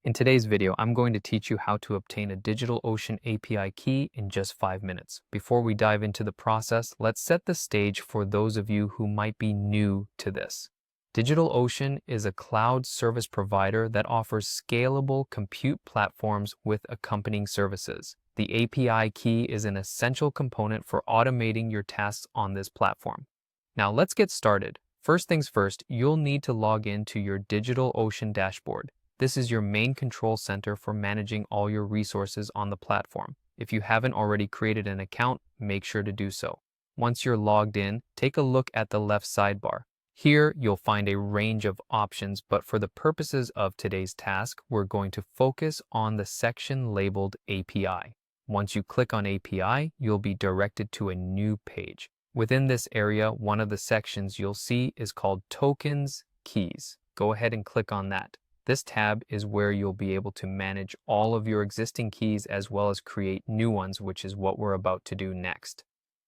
In today's video, I'm going to teach you how to obtain a DigitalOcean API key in just 5 minutes. Before we dive into the process, let's set the stage for those of you who might be new to this. DigitalOcean is a cloud service provider that offers scalable compute platforms with accompanying services. The API key is an essential component for automating your tasks on this platform. Now let's get started. First things first, you'll need to log in to your DigitalOcean dashboard. This is your main control center for managing all your resources on the platform. If you haven't already created an account, make sure to do so. Once you're logged in, take a look at the left sidebar. Here, you'll find a range of options, but for the purposes of today's task, we're going to focus on the section labeled API. Once you click on API, you'll be directed to a new page. Within this area, one of the sections you'll see is called Tokens, Keys. Go ahead and click on that. This tab is where you'll be able to manage all of your existing keys as well as create new ones, which is what we're about to do next.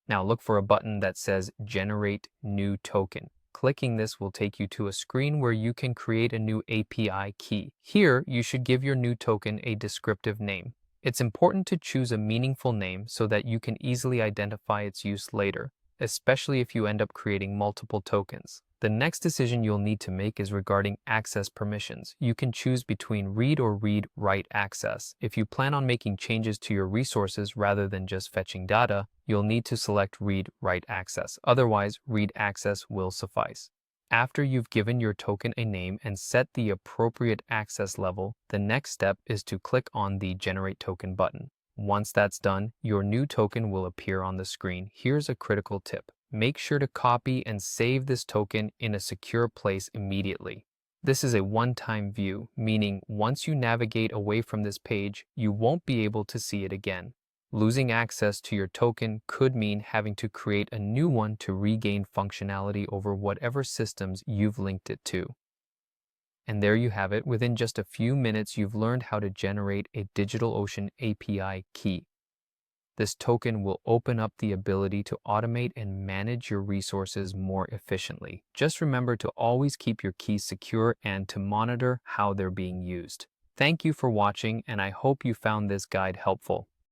Now look for a button that says Generate New Token. Clicking this will take you to a screen where you can create a new API key. Here, you should give your new token a descriptive name. It's important to choose a meaningful name so that you can easily identify its use later, especially if you end up creating multiple tokens. The next decision you'll need to make is regarding access permissions. You can choose between read or read-write access. If you plan on making changes to your resources rather than just fetching data, you'll need to select read-write access. Otherwise, read access will suffice. After you've given your token a name and set the appropriate access level, the next step is to click on the Generate Token button. Once that's done, your new token will appear on the screen. Here's a critical tip. Make sure to copy and save this token in a secure place immediately. This is a one-time view, meaning once you navigate away from this page, you won't be able to see it again. Losing access to your token could mean having to create a new one to regain functionality over whatever systems you've linked it to. And there you have it. Within just a few minutes, you've learned how to generate a DigitalOcean API key. This token will open up the ability to automate and manage your resources more efficiently. Just remember to always keep your keys secure and to monitor how they're being used. Thank you for watching, and I hope you found this guide helpful.